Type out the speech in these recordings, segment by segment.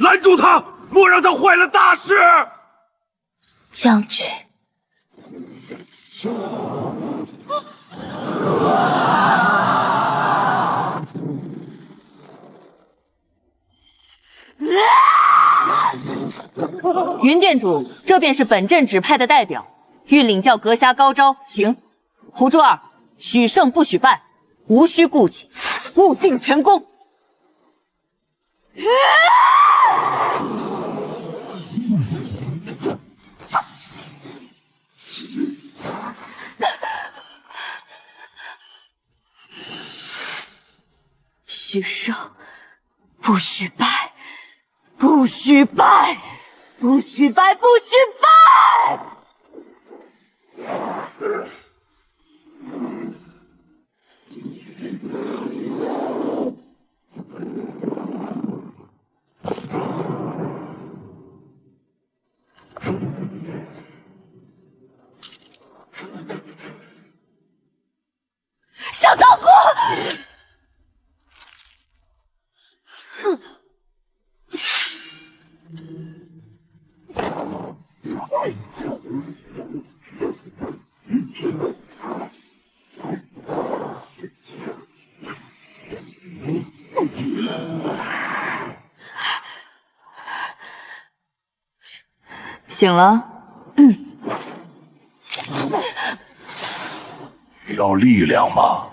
攔住他，莫讓他壞了大事。將軍。 云殿主，这便是本镇指派的代表，欲领教阁下高招，请。胡珠儿，许胜不许败，无需顧忌，物尽全功。许胜，不许败，不许败，不许败，不许败！小道姑。 醒了，要力量吗？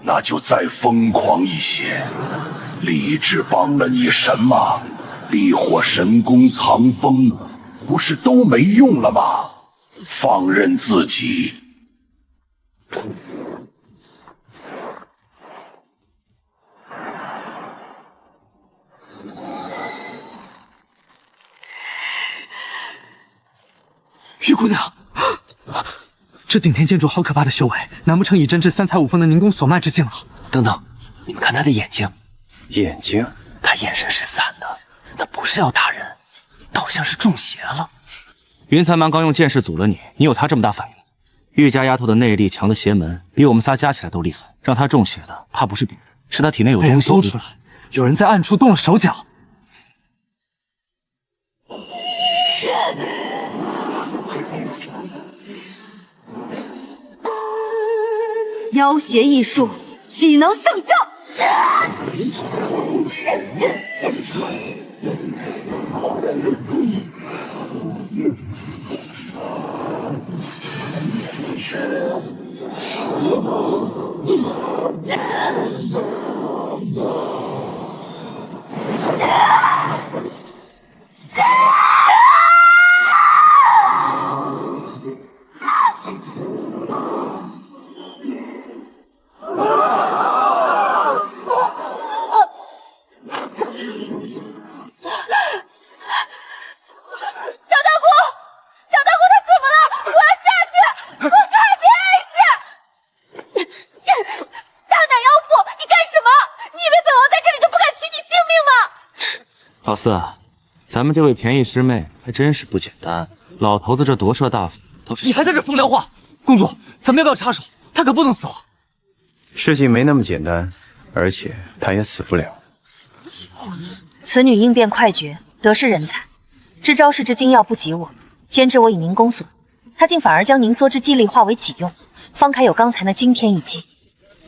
那就再疯狂一些。理智帮了你什么？地火神功藏风，不是都没用了吗？放任自己。 玉姑娘，这顶天建筑好可怕的修为，难不成已真至三才五凤的凝功所脉之境了？等等，你们看他的眼睛，眼睛，他眼神是散的，那不是要打人，倒像是中邪了。云三蛮刚用剑士阻了你，你有他这么大反应？玉家丫头的内力强的邪门，比我们仨加起来都厉害，让她中邪的怕不是别人，是她体内有东西搜出来，有人在暗处动了手脚。 妖邪异术，岂能胜正？老四，咱们这位便宜师妹还真是不简单。老头子这夺舍大法都是……你还在这风凉话？公主，咱们要不要插手？他可不能死了。事情没那么简单，而且他也死不了。此女应变快绝，得是人才。支招式之精要不及我，兼之我以凝功所，她竟反而将凝缩之机力化为己用，方才有刚才那惊天一击。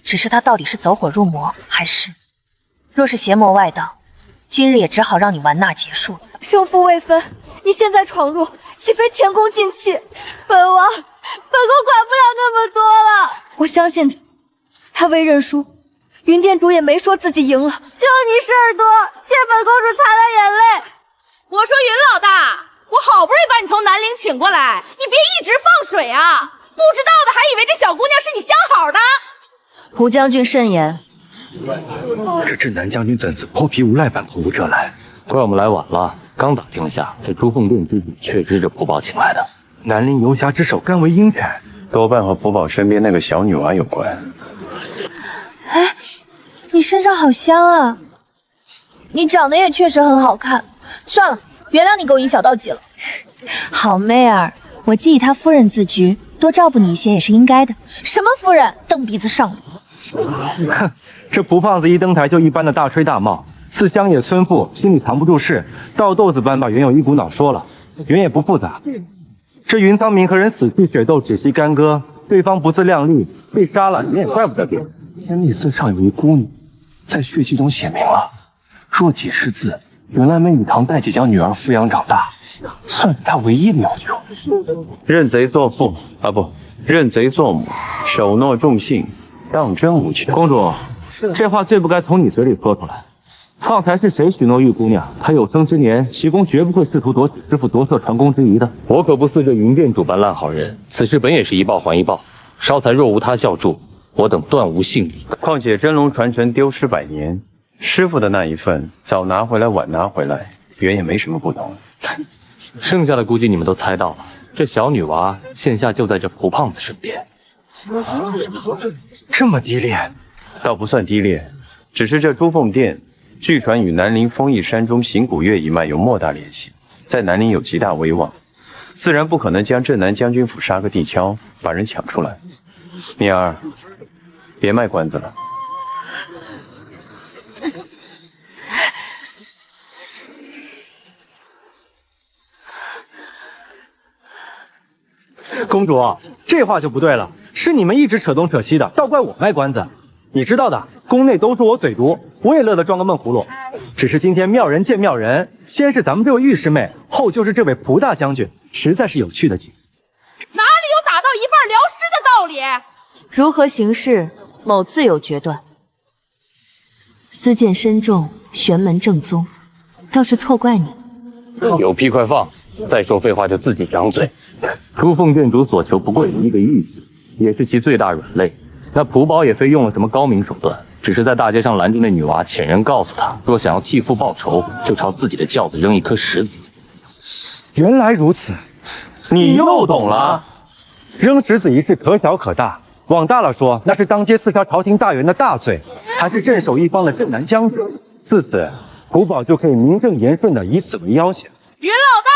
只是她到底是走火入魔，还是……若是邪魔外道，今日也只好让你完纳结束了。胜负未分，你现在闖入，岂非前功盡棄？本王管不了那麼多了。我相信他未認輸，雲店主也沒說自己贏了。就你事兒多，借本公主擦擦眼淚。我說雲老大，我好不容易把你從南陵請過來，你別一直放水啊！不知道的還以為這小姑娘是你相好的。胡將軍慎言。這鎮南將軍怎似潑皮無賴般口無遮攔？怪我們來晚了，剛打聽了下，這朱鳳殿之主確知這蒲寶請來的。南陵游俠之首甘為鷹犬，多半和蒲寶身邊那個小女娃有關。哎，你身上好香啊！你長得也確實很好看。算了，原諒你勾引小道姐了。好妹兒，我既以他夫人自居，多照顧你一些也是應該的。什麼夫人？蹬鼻子上腦。哼，這蒲胖子一登台就一般的大吹大冒，四鄉野村婦心裡藏不住事，倒豆子般把原有一股腦說了。原也不複雜，這雲蒼明和人死去血鬥，止息干戈，對方不自量力，被殺了，你也怪不得別人。天历寺上有一孤女，在血迹中寫明了，若几十字，原来梅雨堂代姐将女兒撫養長大，算是她唯一的要求。認賊作父啊，不，認賊作母，守諾重信，當真無缺。公主，這話最不該從你嘴裡說出來。方才是誰許諾玉姑娘，她有生之年，齊公絕不會試圖奪取師父奪色傳功之儀的。我可不似這雲店主般爛好人，此事本也是一報還一報。稍才若無他效助，我等斷無幸理。況且真龍傳承丟失100年，師父的那一份早拿回來晚拿回來，原也沒什麼不同。剩下的估計你們都猜到了，這小女娃現下就在這蒲胖子身邊。這麼低劣？倒不算低劣，只是這朱鳳殿據傳與南陵豐益山中行古月一脈有莫大聯繫，在南陵有極大威望，自然不可能將鎮南將軍府殺個地敲，把人搶出來。敏兒，別賣關子了。公主，這話就不對了，是你們一直扯東扯西的，倒怪我賣關子。你知道的，宮內都說我嘴毒，我也樂得裝個悶葫蘆。只是今天妙人見妙人，先是咱們這位御師妹，後就是這位蒲大將軍，實在是有趣的緊。哪裡有打到一半聊師的道理？如何行事，某自有決斷。私見深重，玄門正宗，倒是錯怪你。有屁快放！再說廢話就自己掌嘴。朱鳳殿主所求不過一個玉字，也是其最大軟肋。那蒲寶也非用了什麼高明手段，只是在大街上攔住那女娃，遣人告訴她，若想要替父報仇，就朝自己的轎子扔一顆石子。原來如此，你又懂了。扔石子一事可小可大，往大了說，那是当街刺杀朝廷大员的大罪，还是镇守一方的镇南将军。自此，蒲宝就可以名正言順的以此為要挟。云老大，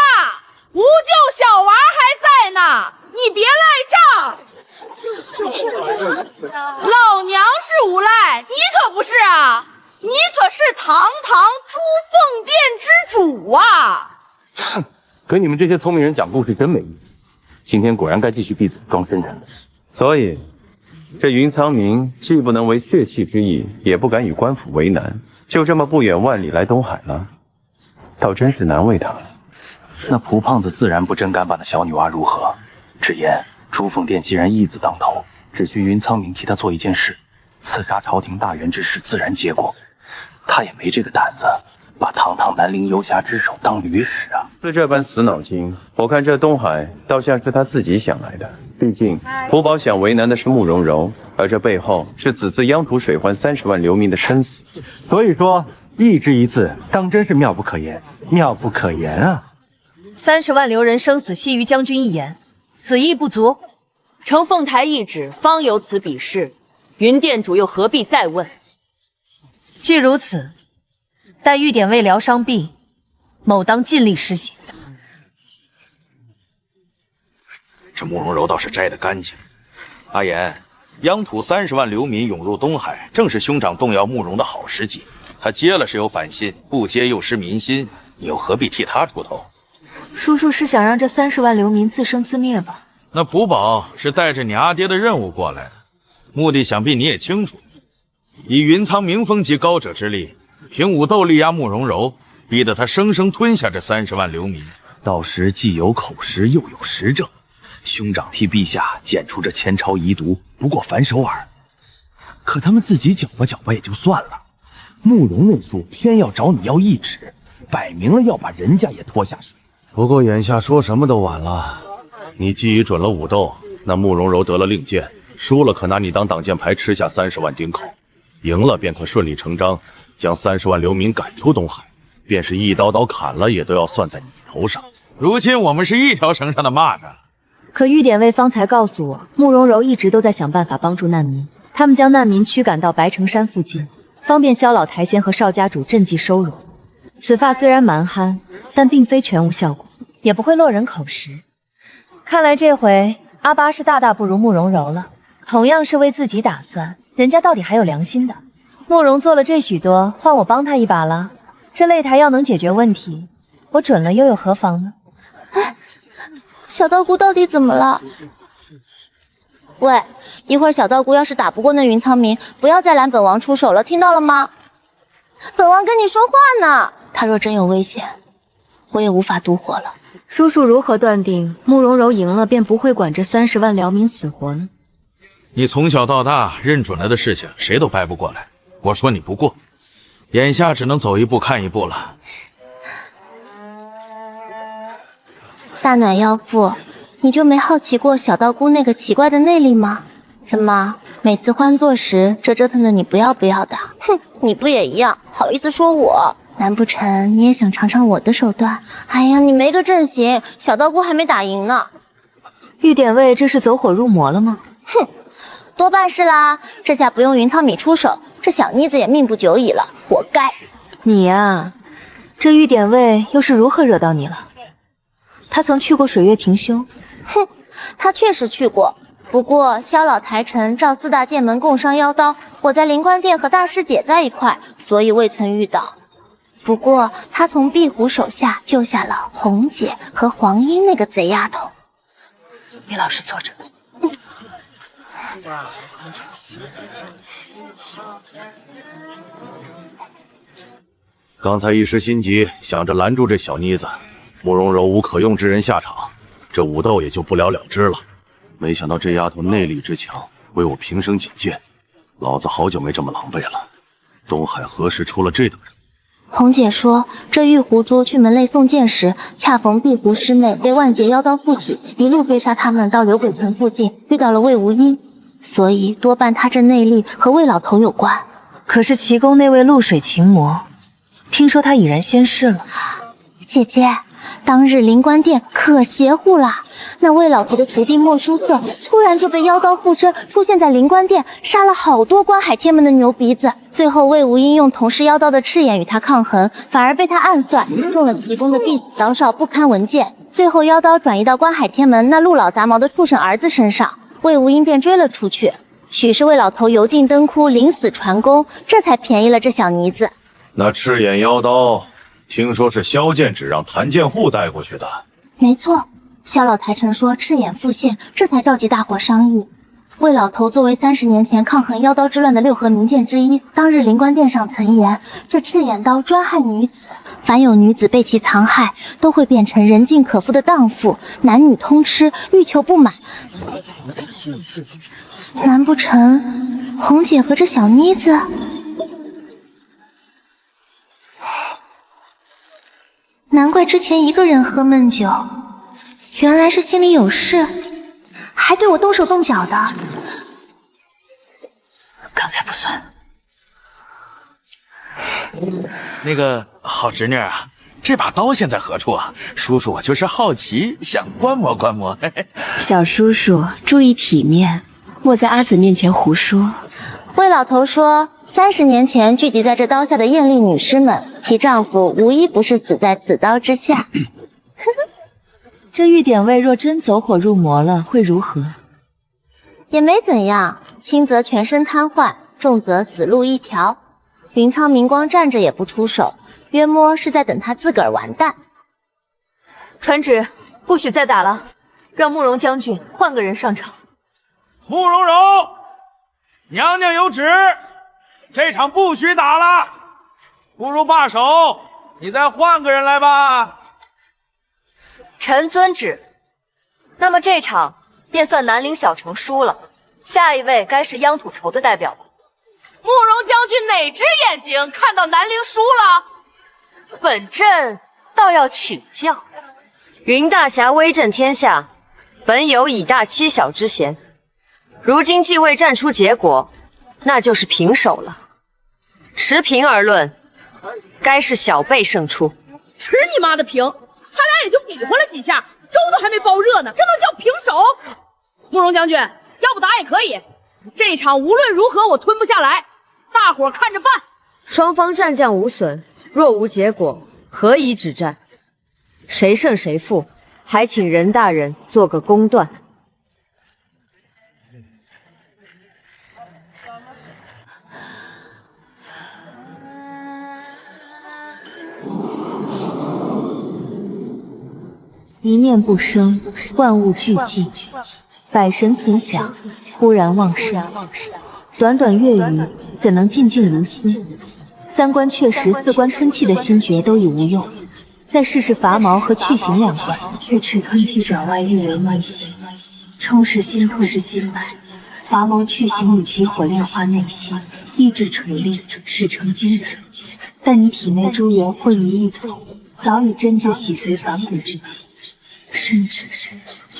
无救小娃还在呢，你別賴賬。老娘是无賴，你可不是啊！你可是堂堂朱鳳殿之主啊！跟你們這些聰明人講故事真沒意思。今天果然該繼續閉嘴裝深沉了。所以，這雲蒼明既不能為血氣之意，也不敢與官府為難，就這麼不遠萬里來東海了，倒真是難為他了。那蒲胖子自然不真敢把那小女娃如何，只言朱鳳殿既然義字當頭，只需雲蒼明替他做一件事，刺殺朝廷大員之事自然結果。他也沒這個膽子把堂堂南陵游俠之首當驢使啊！自這般死腦筋，我看這東海倒像是他自己想來的。畢竟蒲寶想為難的是慕容柔，而這背後是此次央土水患30萬流民的生死。所以說，義之一字，當真是妙不可言，妙不可言啊！30萬流人生死繫於將軍一言，此意不足。承鳳台懿旨，方有此比試，雲殿主又何必再問？既如此，待御典尉療傷畢，某當盡力施行。這慕容柔倒是摘得乾淨。阿言，央土30萬流民湧入東海，正是兄長動搖慕容的好時機。他接了是有反心，不接又失民心，你又何必替他出頭？叔叔是想讓這30萬流民自生自滅吧？那蒲寶是帶着你阿爹的任務過來的，目的想必你也清楚。以雲蒼明峰級高者之力，憑武鬥力壓慕容柔，逼得他生生吞下這30萬流民。到時既有口實，又有實證。兄長替陛下剪除這前朝遺毒，不過反手耳。可他們自己攪吧攪吧也就算了，慕容那書偏要找你要懿旨，擺明了要把人家也拖下水。不過眼下說什麼都晚了。你既已准了武鬥，那慕容柔得了令箭，輸了可拿你當擋箭牌，吃下30萬丁口；贏了便可順理成章將30萬流民趕出東海，便是一刀刀砍了，也都要算在你頭上。如今我們是一條繩上的螞蚱。可御典尉方才告訴我，慕容柔一直都在想辦法幫助難民，他們將難民驅趕到白城山附近，方便蕭老台仙和邵家主赈濟收容。此法雖然蠻憨，但並非全無效果，也不會落人口實。看來這回阿八是大大不如慕容柔了。同樣是為自己打算，人家到底還有良心的。慕容做了这許多，換我幫他一把了。這擂台要能解決問題，我准了又有何妨呢？哎，小道姑到底怎麼了？喂，一會兒小道姑要是打不過那雲蒼明，不要再攔本王出手了，聽到了嗎？本王跟你說話呢。他若真有危險，我也無法獨活了。叔叔如何斷定慕容柔贏了便不會管這30萬遼民死活呢？你從小到大認準了的事情，誰都掰不過來。我說你不過，眼下只能走一步看一步了。大奶妖婦，你就沒好奇過小道姑那個奇怪的內力嗎？怎麼每次歡坐時，這折騰的你不要不要的？哼，你不也一樣？好意思說我？難不成你也想嘗嘗我的手段？哎呀，你沒個陣型，小道姑還沒打贏呢。玉典尉這是走火入魔了嗎？哼，多半是啦。這下不用雲濤米出手，這小妮子也命不久矣了，活該。你呀，這玉典尉又是如何惹到你了？他曾去過水月庭兄？哼，他確實去過。不過蕭老台臣召4大劍門共商妖刀，我在靈官殿和大師姐在一塊，所以未曾遇到。不過他從壁虎手下救下了紅姐和黃英那個賊丫頭。你老實坐着。剛才一時心急，想着攔住這小妮子，慕容柔無可用之人下場，這武鬥也就不了了之了。沒想到這丫頭內力之強，為我平生僅見，老子好久沒這麼狼狽了。東海何時出了這等人？紅姐說，這玉狐珠去門內送劍時，恰逢碧湖師妹被萬劫妖刀附體，一路追殺他們到流鬼屯附近，遇到了魏無陰，所以多半他這內力和魏老頭有關。可是奇宮那位露水情魔，聽說他已然仙逝了。姐姐，當日靈官殿可邪乎啦！那魏老頭的徒弟莫書瑟突然就被妖刀附身，出現在靈官殿，殺了好多關海天門的牛鼻子。最後魏無陰用同是妖刀的赤焰與他抗衡，反而被他暗算，中了奇宮的必死刀鞘，不堪文劍。最後妖刀轉移到關海天門那陸老雜毛的畜生兒子身上，魏無陰便追了出去。許是魏老頭油盡燈枯，臨死傳功，這才便宜了這小妮子。那赤焰妖刀，聽說是蕭劍指讓譚劍戶帶過去的。沒錯。蕭老台臣說赤眼復現，這才召集大夥商議。魏老頭作為30年前抗衡妖刀之亂的6合名劍之一，當日靈官殿上曾言，這赤眼刀專害女子，凡有女子被其殘害，都會變成人盡可夫的蕩婦，男女通吃，欲求不滿。難不成紅姐和這小妮子？難怪之前一個人喝悶酒。原來是心裡有事，還對我動手動腳的。剛才不算。那個好侄女啊，這把刀現在何處啊？叔叔我就是好奇，想觀摩觀摩。小叔叔注意體面，莫在阿紫面前胡說。魏老頭說，30年前聚集在這刀下的豔麗女屍們，其丈夫無一不是死在此刀之下。這玉典尉若真走火入魔了，會如何？也沒怎樣，輕則全身癱瘓，重則死路一條。雲蒼明光站着也不出手，約摸是在等他自個兒完蛋。傳旨，不許再打了，讓慕容將軍換個人上場。慕容柔，娘娘有旨，這場不許打了，不如罷手，你再換個人來吧。臣遵旨。那麼這場便算南陵小城輸了，下一位該是央土仇的代表了。慕容將軍哪只眼睛看到南陵輸了？本朕倒要請教。云大俠威震天下，本有以大欺小之嫌，如今既未战出結果，那就是平手了。持平而論，該是小輩勝出。持你媽的平！他倆也就比划了幾下，粥都還沒煲熱呢，這能叫平手？慕容將軍，要不打也可以。這場無論如何我吞不下來，大夥看着辦。雙方戰將無損，若無結果，何以止戰？誰勝誰負，還請任大人做個公斷。一念不生，萬物俱寂，百神存想，忽然忘生。短短月餘，怎能靜靜如斯？三關確實，四關吞氣的心訣都已無用，再試試伐毛和去形兩關，去齒吞氣轉外運為內息，充實心吐是經脈，伐毛去形與急火煉化內息，意志錘煉，使成精人。但你體內諸元混於一土，早已真至洗髓反骨之際，甚至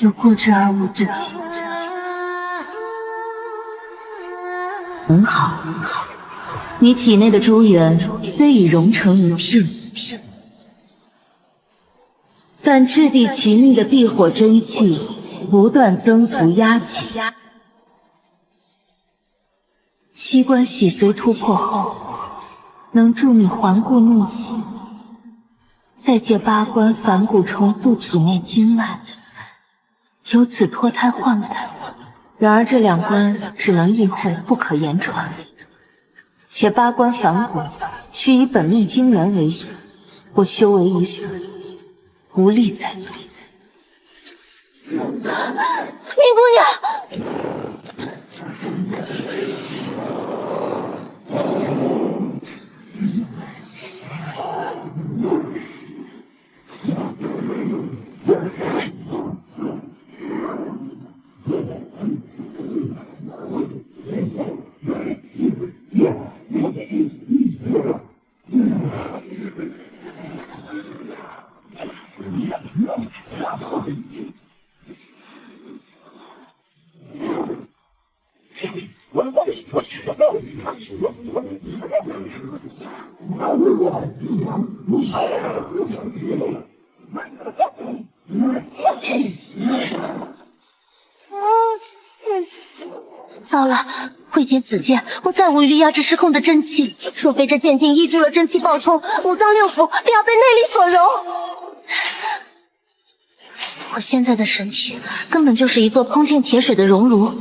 有過之而無不及。很好，你體內的諸元雖已融成一片，但質地奇密的避火真氣不斷增幅壓緊。七關洗髓突破後，能助你環顧怒氣，再借八關反骨重塑體內經脈，由此脫胎換骨。然而這兩關只能意會，不可言傳。且八關反骨需以本命經元為主，我修為已損，無力再做。明姑娘。糟了，慧姐此剑，我再无力压制失控的真气。若非这剑劲抑制了真气暴冲，五脏六腑便要被内力所融。我现在的身體根本就是一座烹天鐵水的熔爐，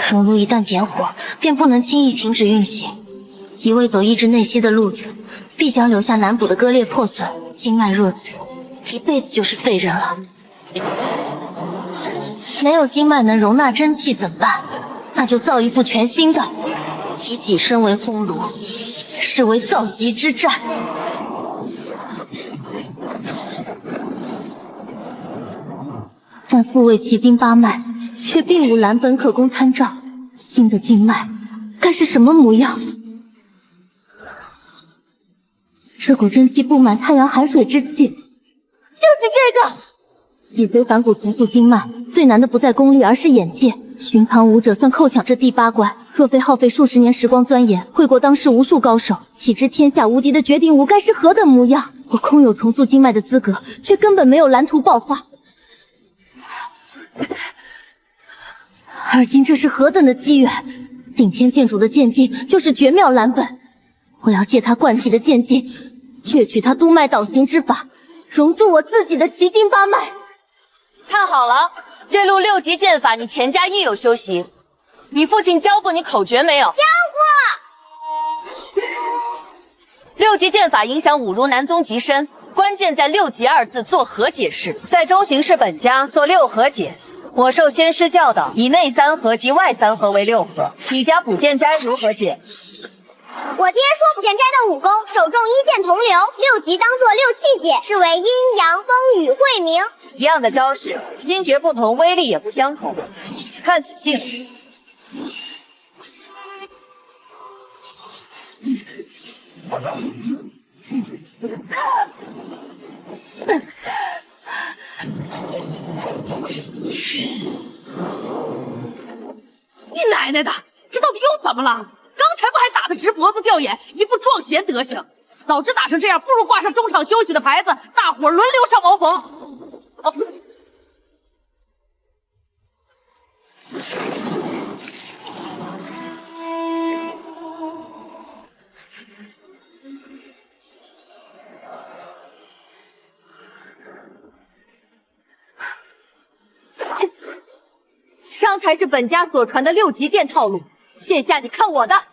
熔爐一旦點火，便不能輕易停止運行。一味走抑制內息的路子，必將留下難補的割裂破損。經脈若此，一輩子就是廢人了。沒有經脈能容納真氣怎麼辦？那就造一副全新的，以己身為烘爐，視為造極之戰。但復位奇經八脈，卻並無藍本可供參照。新的經脈該是什麼模樣？這股真氣布滿太陽海水之氣，就是這個。洗髓反骨重塑經脈，最難的不在功力，而是眼界。尋常武者算扣搶這第八關，若非耗費數十年時光鑽研，會過當世無數高手，豈知天下無敵的絕頂武該是何等模樣？我空有重塑經脈的資格，卻根本沒有藍圖爆發。而今這是何等的機緣！頂天劍主的劍勁就是絕妙藍本，我要借他貫體的劍勁，攫取他督脈導行之法，融入我自己的奇經八脈。看好了，這路六級劍法你錢家亦有修習，你父親教過你口訣沒有？教過。六級劍法影響五如南宗極深，關鍵在六級二字作合解式，在中行是本家做六合解。我受先師教導，以內三合及外三合為六合。你家卜劍齋如何解？我爹說卜劍齋的武功手中一劍同流，六級當作六氣解，是為陰陽風雨晦明。一樣的招式，心訣不同，威力也不相同。看仔細了。你奶奶的，这到底又怎麼了？剛才不還打得直脖子掉眼，一副撞賢德行。早知打成這樣，不如掛上中場休息的牌子，大夥輪流上茅房。哦，上才是本家所傳的六級殿套路，現下你看我的。還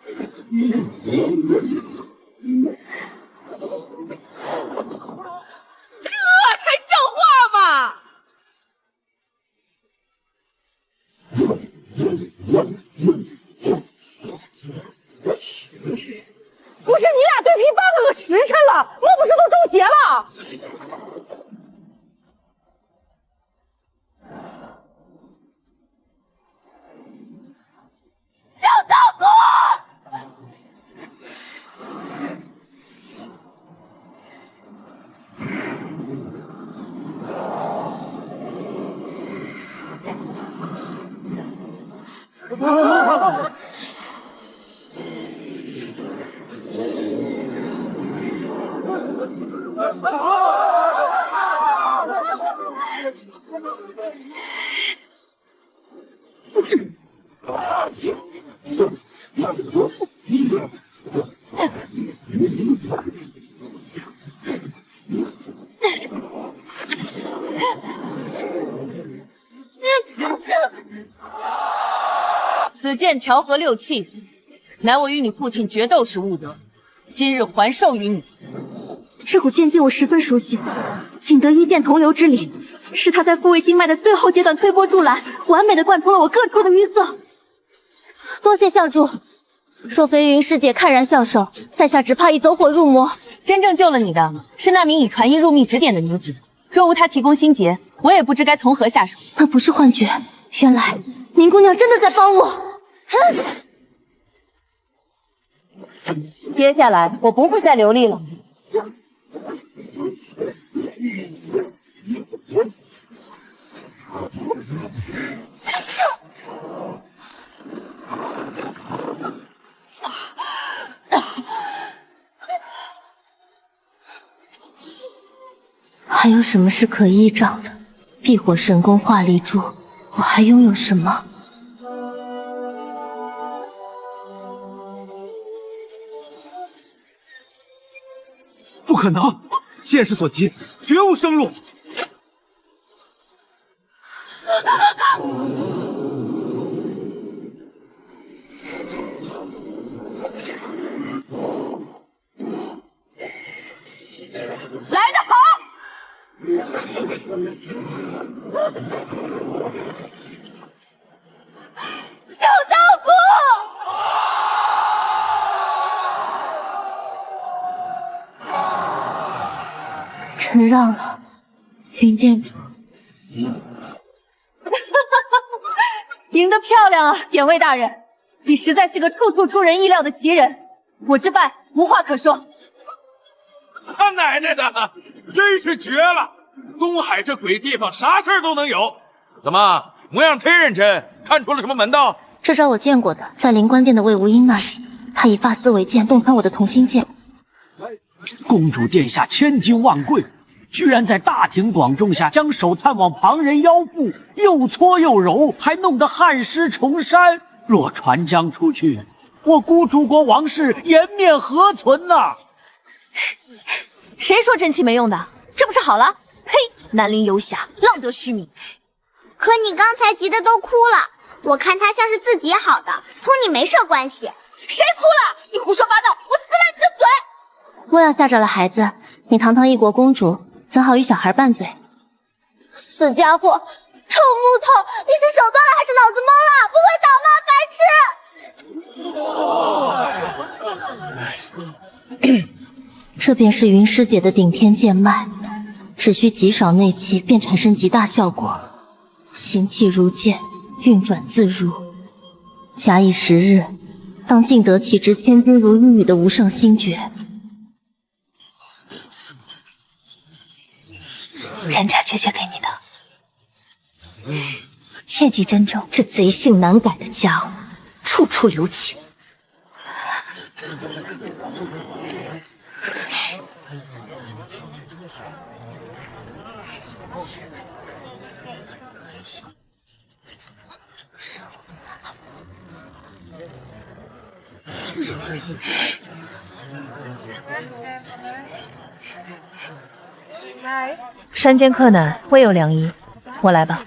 像話嗎？此剑调和六气，乃我与你父親決鬥時悟得，今日還授於你。這股劍技我十分熟悉，僅得一劍同流之理，是他在復位經脈的最後階段推波助瀾，完美的貫通了我各處的淤塞。多謝相助，若非雲師姐看然相授，在下只怕已走火入魔。真正救了你的是那名以傳音入密指點的女子，若無她提供心結，我也不知該從何下手。那不是幻覺，原來明姑娘真的在幫我。接下来我不会再留力了。还有什麼是可依仗的？避火神功化力珠，我還擁有什麼？不可能！现世所及，絕無生路。来得好！小道姑！臣讓了，云店主。赢得漂亮啊，典韦大人！你實在是個處處出人意料的奇人，我之敗無話可說。他奶奶的，真是絕了！東海這鬼地方，啥事兒都能有。怎麼模樣忒認真？看出了什麼門道？這招我見過的，在靈官殿的魏無陰那裡，他以發絲為劍，洞穿我的同心劍。公主殿下千金萬貴，居然在大庭廣眾下將手探往旁人腰腹，又搓又揉，還弄得汗濕重衫。若傳將出去，我孤竹國王室顏面何存吶？誰說真氣沒用的？這不是好了？呸！南陵游俠，浪得虛名。可你剛才急得都哭了，我看他像是自己好的，同你沒事關係。誰哭了？你胡說八道！我撕爛你的嘴！莫要嚇着了孩子，你堂堂一國公主，怎好與小孩拌嘴？死家伙，臭木頭！你是手斷了還是腦子懵了？不會倒嗎？該吃！這便是雲師姐的頂天劍脈，只需極少內氣便產生極大效果，行氣如劍，運轉自如。假以時日，當盡得其之千鈞如玉宇的無上心訣。人家姐姐給你的，切記珍重。這賊性難改的家伙，處處留情。山间客难，未有良医，我來吧。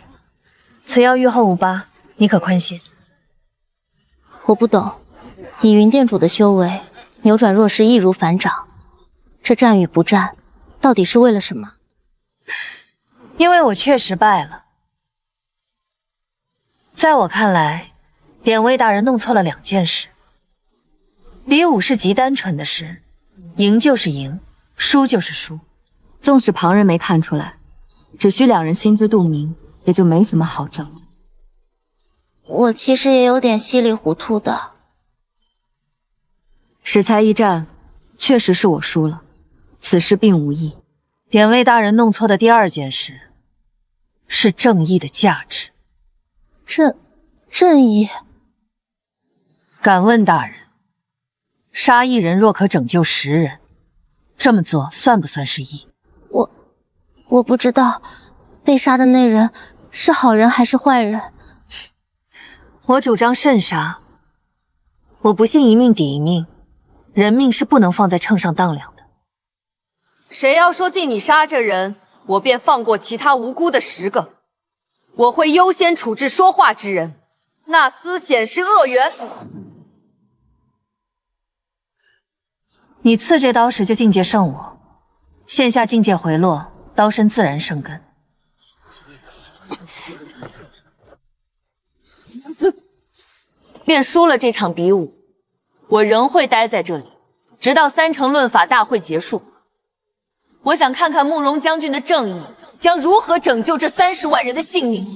此藥愈後無疤，你可寬心。我不懂，以雲店主的修為，扭轉弱勢易如反掌。這戰與不戰，到底是為了什麼？因為我確實敗了。在我看來，典韦大人弄錯了兩件事。比武是極單純的事，贏就是贏，輸就是輸。縱使旁人沒看出來，只需兩人心知肚明，也就沒什麼好爭的。我其實也有點稀里糊塗的。史才一戰，確實是我輸了，此事並無異。典韦大人弄錯的第二件事，是正義的價值。正義？敢問大人，殺一人若可拯救10人，這麼做算不算是義？我不知道被杀的那人是好人还是壞人。我主張慎杀。我不信一命抵一命，人命是不能放在秤上當量的。谁要说进你杀这人，我便放过其他无辜的10个。我會優先處置說話之人，那廝顯是惡緣。你刺這刀時就境界勝我，現下境界回落，刀身自然生根。便輸了這場比武，我仍會待在這裡，直到3城論法大會結束。我想看看慕容將軍的正義將如何拯救這30萬人的性命。